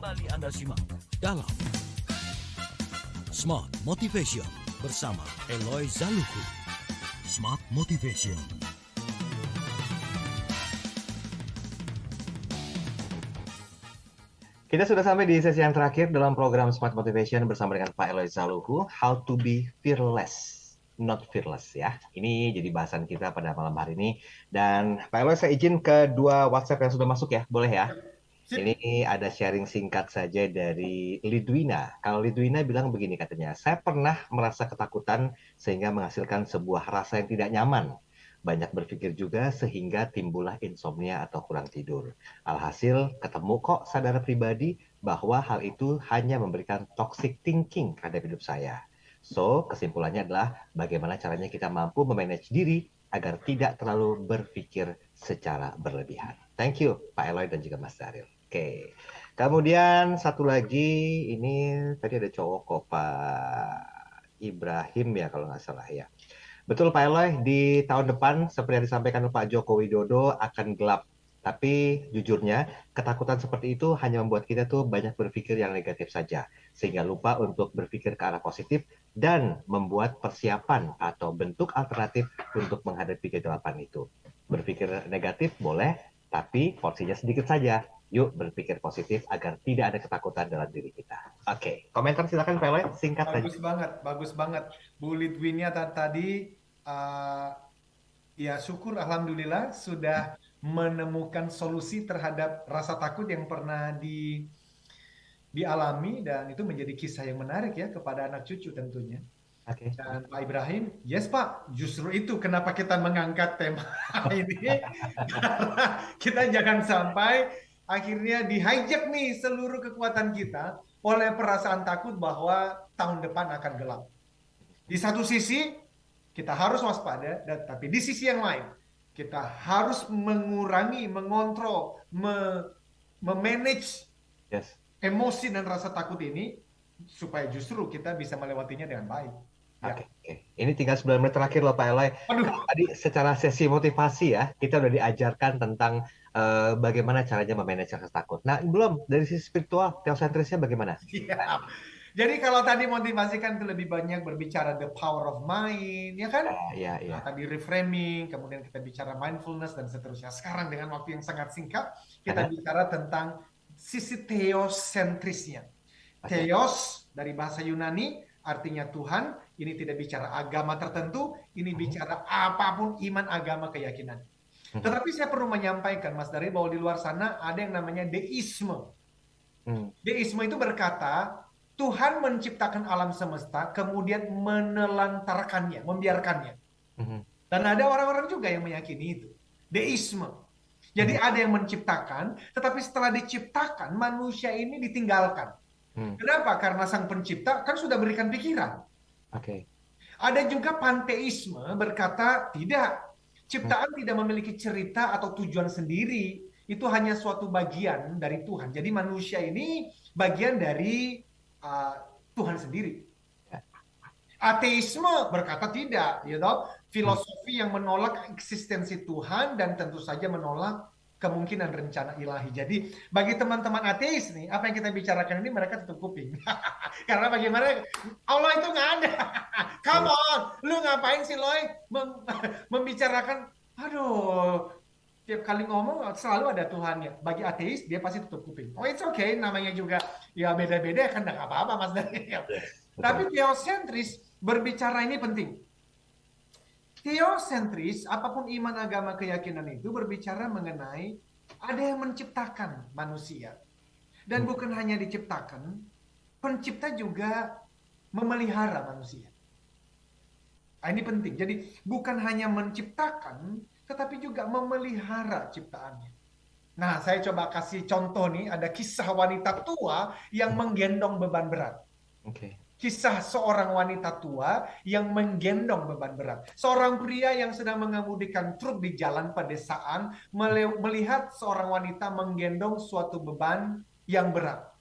Kembali Anda simak dalam Smart Motivation bersama Eloy Zaluku. Smart Motivation. Kita sudah sampai di sesi yang terakhir dalam program Smart Motivation bersama dengan Pak Eloy Zaluku, How to be fearless, not fearless ya. Ini jadi bahasan kita pada malam hari ini. Dan Pak Eloy, saya izin ke dua WhatsApp yang sudah masuk ya, boleh ya? Sip. Ini ada sharing singkat saja dari Lidwina. Kalau Lidwina bilang begini katanya, saya pernah merasa ketakutan sehingga menghasilkan sebuah rasa yang tidak nyaman. Banyak berpikir juga sehingga timbullah insomnia atau kurang tidur. Alhasil, ketemu kok sadar pribadi bahwa hal itu hanya memberikan toxic thinking terhadap hidup saya. So, kesimpulannya adalah bagaimana caranya kita mampu memanage diri agar tidak terlalu berpikir secara berlebihan. Thank you, Pak Eloy dan juga Mas Daril. Oke, kemudian satu lagi, ini tadi ada cowok kok, Pak Ibrahim ya kalau nggak salah ya. Betul Pak Eloy, di tahun depan seperti yang disampaikan Pak Joko Widodo akan gelap. Tapi jujurnya, ketakutan seperti itu hanya membuat kita tuh banyak berpikir yang negatif saja. Sehingga lupa untuk berpikir ke arah positif dan membuat persiapan atau bentuk alternatif untuk menghadapi kegelapan itu. Berpikir negatif boleh, tapi porsinya sedikit saja. Yuk berpikir positif agar tidak ada ketakutan dalam diri kita. Oke, komentar silakan Pak Eloy, singkat saja. Bagus banget. Bu Lidwinia tadi, ya syukur alhamdulillah sudah menemukan solusi terhadap rasa takut yang pernah dialami, dan itu menjadi kisah yang menarik ya kepada anak cucu tentunya. Oke. Dan Pak Ibrahim, yes Pak, justru itu kenapa kita mengangkat tema ini. Karena kita jangan sampai akhirnya di-hijack nih seluruh kekuatan kita oleh perasaan takut bahwa tahun depan akan gelap. Di satu sisi, kita harus waspada, tapi di sisi yang lain, kita harus mengurangi, mengontrol, memanage Yes. emosi dan rasa takut ini, supaya justru kita bisa melewatinya dengan baik. Ya. Oke. Ini tinggal 9 menit terakhir loh Pak Eloy. Aduh. Tadi secara sesi motivasi ya, kita udah diajarkan tentang bagaimana caranya memanage rasa takut. Nah, belum dari sisi spiritual, teosentrisnya bagaimana? Siap. Jadi kalau tadi motivasi kan lebih banyak berbicara the power of mind, ya kan? Ya. Nah, tadi reframing, kemudian kita bicara mindfulness dan seterusnya. Sekarang dengan waktu yang sangat singkat, kita bicara tentang sisi teosentrisnya. Oke. Theos dari bahasa Yunani artinya Tuhan. Ini tidak bicara agama tertentu, ini bicara apapun iman, agama, keyakinan. Tetapi saya perlu menyampaikan, Mas Dari, bahwa di luar sana ada yang namanya deisme. Deisme itu berkata, Tuhan menciptakan alam semesta, kemudian menelantarkannya, membiarkannya. Dan ada orang-orang juga yang meyakini itu. Deisme. Jadi ada yang menciptakan, tetapi setelah diciptakan, manusia ini ditinggalkan. Kenapa? Karena sang pencipta kan sudah berikan pikiran. Oke. Ada juga panteisme berkata, tidak. Ciptaan tidak memiliki cerita atau tujuan sendiri. Itu hanya suatu bagian dari Tuhan. Jadi manusia ini bagian dari Tuhan sendiri. Ateisme berkata tidak, filosofi yang menolak eksistensi Tuhan dan tentu saja menolak kemungkinan rencana ilahi. Jadi bagi teman-teman ateis nih, apa yang kita bicarakan ini mereka tutup kuping. Karena bagaimana Allah itu nggak ada. Come on, lu ngapain sih Loy membicarakan? Aduh, tiap kali ngomong selalu ada Tuhannya. Bagi ateis dia pasti tutup kuping. Oh it's okay, namanya juga ya beda-beda kan nggak apa-apa Mas Daniel. Tapi teosentris berbicara ini penting. Teosentris, apapun iman, agama, keyakinan itu berbicara mengenai ada yang menciptakan manusia. Dan bukan hanya diciptakan, pencipta juga memelihara manusia. Nah, ini penting. Jadi bukan hanya menciptakan, tetapi juga memelihara ciptaannya. Nah, saya coba kasih contoh nih, ada kisah wanita tua yang menggendong beban berat. Oke. Kisah seorang wanita tua yang menggendong beban berat. Seorang pria yang sedang mengemudikan truk di jalan pedesaan melihat seorang wanita menggendong suatu beban yang berat.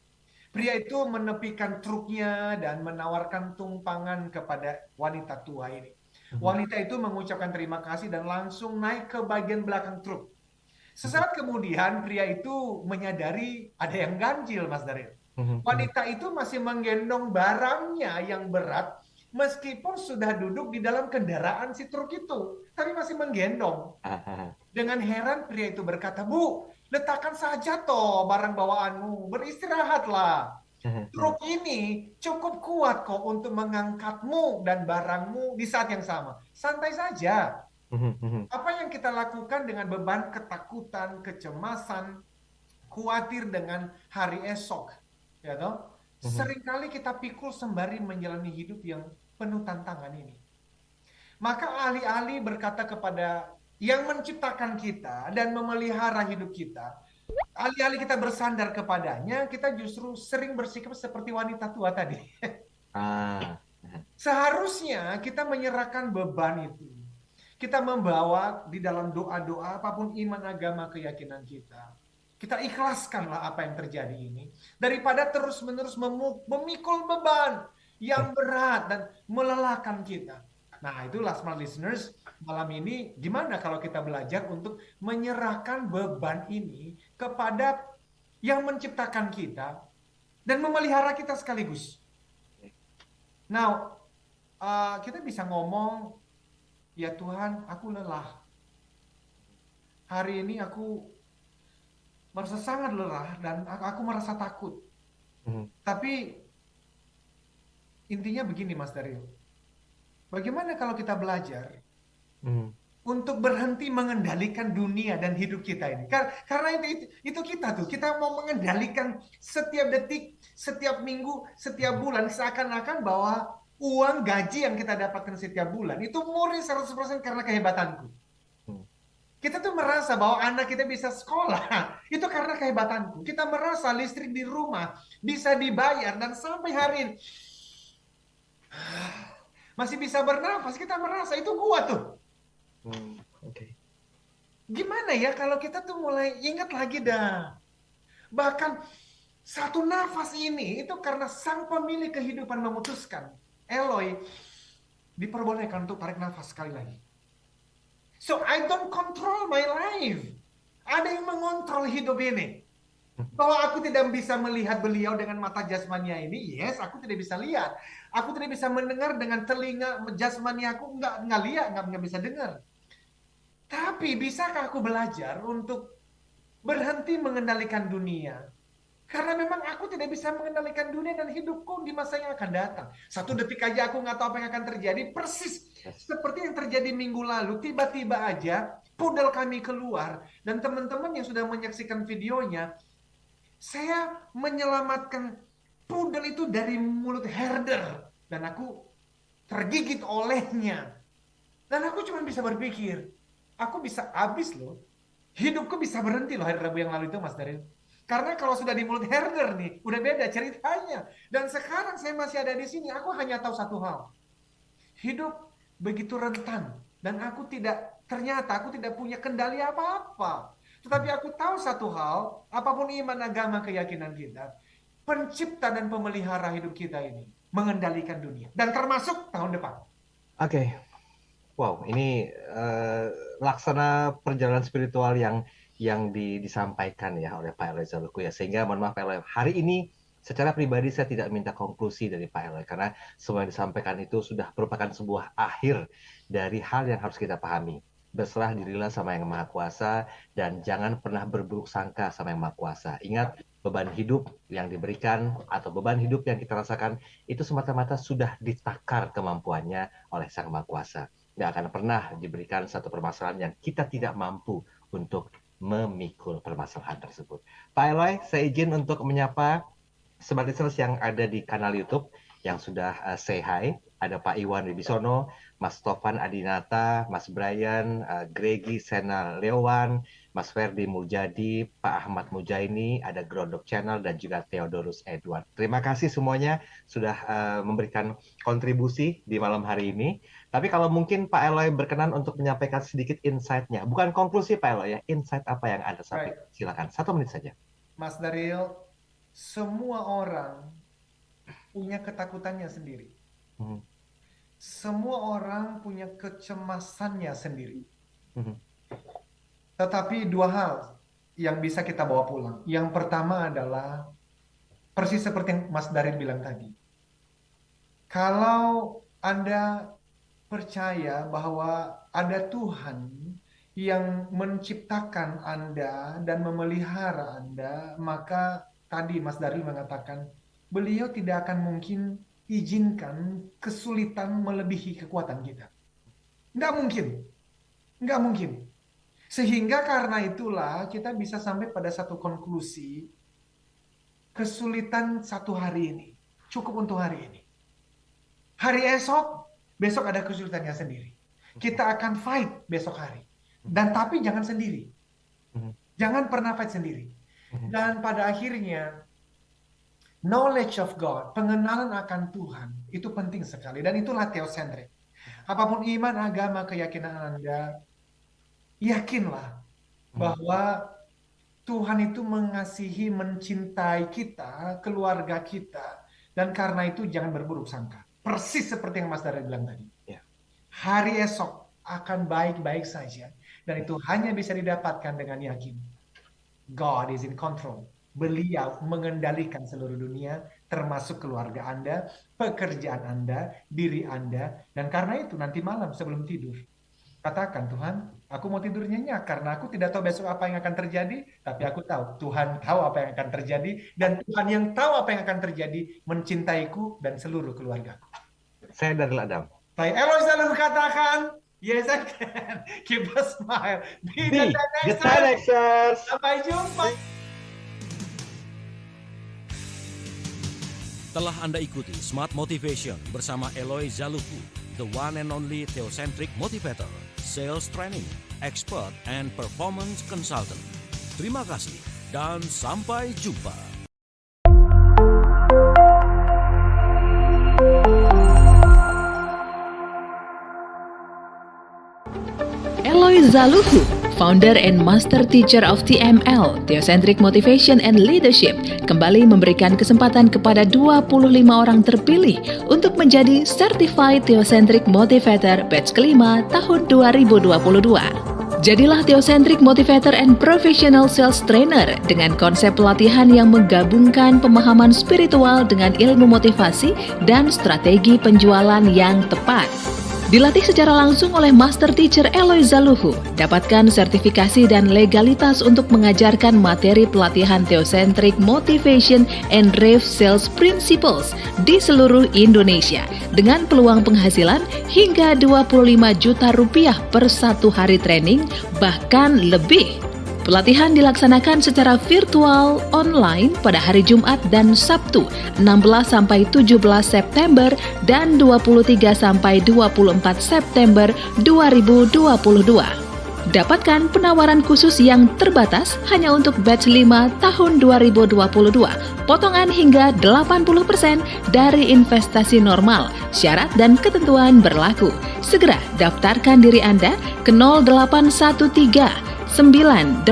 Pria itu menepikan truknya dan menawarkan tumpangan kepada wanita tua ini. Wanita itu mengucapkan terima kasih dan langsung naik ke bagian belakang truk. Sesaat kemudian pria itu menyadari ada yang ganjil, Mas Daryl. Wanita itu masih menggendong barangnya yang berat meskipun sudah duduk di dalam kendaraan si truk itu, tapi masih menggendong. Dengan heran pria itu berkata, "Bu, letakkan saja toh barang bawaanmu, beristirahatlah. Truk ini cukup kuat kok untuk mengangkatmu dan barangmu di saat yang sama. Santai saja." Apa yang kita lakukan dengan beban ketakutan, kecemasan, khawatir dengan hari esok, ya toh? Seringkali kita pikul sembari menjalani hidup yang penuh tantangan ini. Maka alih-alih berkata kepada yang menciptakan kita dan memelihara hidup kita, alih-alih kita bersandar kepadanya, kita justru sering bersikap seperti wanita tua tadi. Seharusnya kita menyerahkan beban itu. Kita membawa di dalam doa-doa apapun iman, agama, keyakinan kita. Kita ikhlaskanlah apa yang terjadi ini. Daripada terus-menerus memikul beban yang berat dan melelahkan kita. Nah, itulah smart listeners. Malam ini gimana kalau kita belajar untuk menyerahkan beban ini kepada yang menciptakan kita dan memelihara kita sekaligus. Now, kita bisa ngomong, "Ya Tuhan, aku lelah. Hari ini aku merasa sangat lelah dan aku merasa takut." Tapi intinya begini, Mas Daryl. Bagaimana kalau kita belajar untuk berhenti mengendalikan dunia dan hidup kita ini? Karena itu kita tuh, kita mau mengendalikan setiap detik, setiap minggu, setiap bulan, seakan-akan bahwa uang gaji yang kita dapatkan setiap bulan itu murni 100% karena kehebatanku. Kita tuh merasa bahwa anak kita bisa sekolah, itu karena kehebatanku. Kita merasa listrik di rumah bisa dibayar dan sampai hari ini masih bisa bernafas, kita merasa itu gua tuh. Gimana ya kalau kita tuh mulai ingat lagi dah. Bahkan satu nafas ini itu karena sang pemilik kehidupan memutuskan. Eloi diperbolehkan untuk tarik nafas sekali lagi. So I don't control my life. Ada yang mengontrol hidup ini. Bahwa aku tidak bisa melihat beliau dengan mata jasmania ini, yes, aku tidak bisa lihat. Aku tidak bisa mendengar dengan telinga jasmania aku, nggak lihat, nggak bisa dengar. Tapi bisakah aku belajar untuk berhenti mengendalikan dunia? Karena memang aku tidak bisa mengendalikan dunia dan hidupku di masa yang akan datang. Satu detik aja aku nggak tahu apa yang akan terjadi. Persis seperti yang terjadi minggu lalu. Tiba-tiba aja pudel kami keluar. Dan teman-teman yang sudah menyaksikan videonya, saya menyelamatkan pudel itu dari mulut herder. Dan aku tergigit olehnya. Dan aku cuma bisa berpikir, aku bisa habis loh. Hidupku bisa berhenti loh hari Rabu yang lalu itu, Mas Daryl. Karena kalau sudah di mulut herder nih, udah beda ceritanya. Dan sekarang saya masih ada di sini, aku hanya tahu satu hal. Hidup begitu rentan. Dan ternyata aku tidak punya kendali apa-apa. Tetapi aku tahu satu hal, apapun iman, agama, keyakinan kita, pencipta dan pemelihara hidup kita ini mengendalikan dunia. Dan termasuk tahun depan. Oke. Wow, ini laksana perjalanan spiritual yang disampaikan ya oleh Pak Eloi Zaluku ya. Sehingga mohon maaf Pak Eloi, hari ini secara pribadi saya tidak minta konklusi dari Pak Eloi karena semua yang disampaikan itu sudah merupakan sebuah akhir dari hal yang harus kita pahami. Berserah dirilah sama Yang Maha Kuasa dan jangan pernah berburuk sangka sama Yang Maha Kuasa. Ingat, beban hidup yang diberikan atau beban hidup yang kita rasakan itu semata-mata sudah ditakar kemampuannya oleh Sang Maha Kuasa. Nggak akan pernah diberikan satu permasalahan yang kita tidak mampu untuk memikul permasalahan tersebut. Pak Eloi, saya izin untuk menyapa smart listeners yang ada di kanal YouTube yang sudah say hi. Ada Pak Iwan Wibisono, Mas Tovan Adinata, Mas Brian, Gregi Sena Lewan, Mas Ferdi Muljadi, Pak Ahmad Mujaini, ada Grondok Channel, dan juga Theodorus Edward. Terima kasih semuanya sudah memberikan kontribusi di malam hari ini. Tapi kalau mungkin Pak Eloi berkenan untuk menyampaikan sedikit insight-nya. Bukan konklusi Pak Eloi ya, insight apa yang Anda sampaikan. Silakan, 1 menit saja. Mas Daryl, semua orang punya ketakutannya sendiri. Semua orang punya kecemasannya sendiri. Tetapi dua hal yang bisa kita bawa pulang. Yang pertama adalah persis seperti yang Mas Daryl bilang tadi. Kalau Anda percaya bahwa ada Tuhan yang menciptakan Anda dan memelihara Anda, maka tadi Mas Daryl mengatakan, beliau tidak akan mungkin izinkan kesulitan melebihi kekuatan kita. Nggak mungkin. Nggak mungkin. Sehingga karena itulah kita bisa sampai pada satu konklusi, kesulitan satu hari ini cukup untuk hari ini. Hari esok, besok ada kesulitannya sendiri. Kita akan fight besok hari. Dan tapi jangan sendiri. Jangan pernah fight sendiri. Dan pada akhirnya, knowledge of God, pengenalan akan Tuhan, itu penting sekali. Dan itulah theocentric. Apapun iman, agama, keyakinan Anda, yakinlah bahwa Tuhan itu mengasihi, mencintai kita, keluarga kita. Dan karena itu jangan berburuk sangka. Persis seperti yang Mas Daryl bilang tadi. Hari esok akan baik-baik saja. Dan itu hanya bisa didapatkan dengan yakin. God is in control. Beliau mengendalikan seluruh dunia, termasuk keluarga Anda, pekerjaan Anda, diri Anda. Dan karena itu nanti malam sebelum tidur, katakan, Tuhan, aku mau tidur nyenyak karena aku tidak tahu besok apa yang akan terjadi, tapi aku tahu Tuhan tahu apa yang akan terjadi, dan Tuhan yang tahu apa yang akan terjadi mencintaiku dan seluruh keluargaku. Saya Daryl Adam. Saya Eloy selalu katakan, yes I can, keep a smile, be the The 10Xers. 10Xers. Sampai jumpa. Telah Anda ikuti Smart Motivation bersama Eloy Zaluku, the one and only theocentric motivator, sales training, expert, and performance consultant. Terima kasih dan sampai jumpa. Eloy Zaluhu, founder and master teacher of TML, Theocentric Motivation and Leadership, kembali memberikan kesempatan kepada 25 orang terpilih untuk menjadi Certified Theocentric Motivator batch kelima tahun 2022. Jadilah Theocentric Motivator and Professional Sales Trainer dengan konsep pelatihan yang menggabungkan pemahaman spiritual dengan ilmu motivasi dan strategi penjualan yang tepat. Dilatih secara langsung oleh Master Teacher Eloy Zaluhu, dapatkan sertifikasi dan legalitas untuk mengajarkan materi pelatihan Theocentric Motivation and Rave Sales Principles di seluruh Indonesia dengan peluang penghasilan hingga 25 juta rupiah per satu hari training, bahkan lebih. Pelatihan dilaksanakan secara virtual online pada hari Jumat dan Sabtu 16-17 September dan 23-24 September 2022. Dapatkan penawaran khusus yang terbatas hanya untuk batch 5 tahun 2022. Potongan hingga 80% dari investasi normal. Syarat dan ketentuan berlaku. Segera daftarkan diri Anda ke 0813 983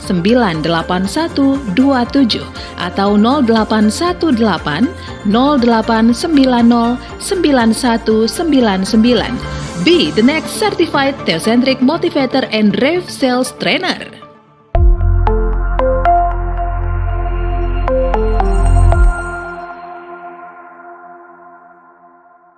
98127 atau 0818 0890 9199. Be the next certified Theocentric Motivator and Rave Sales Trainer.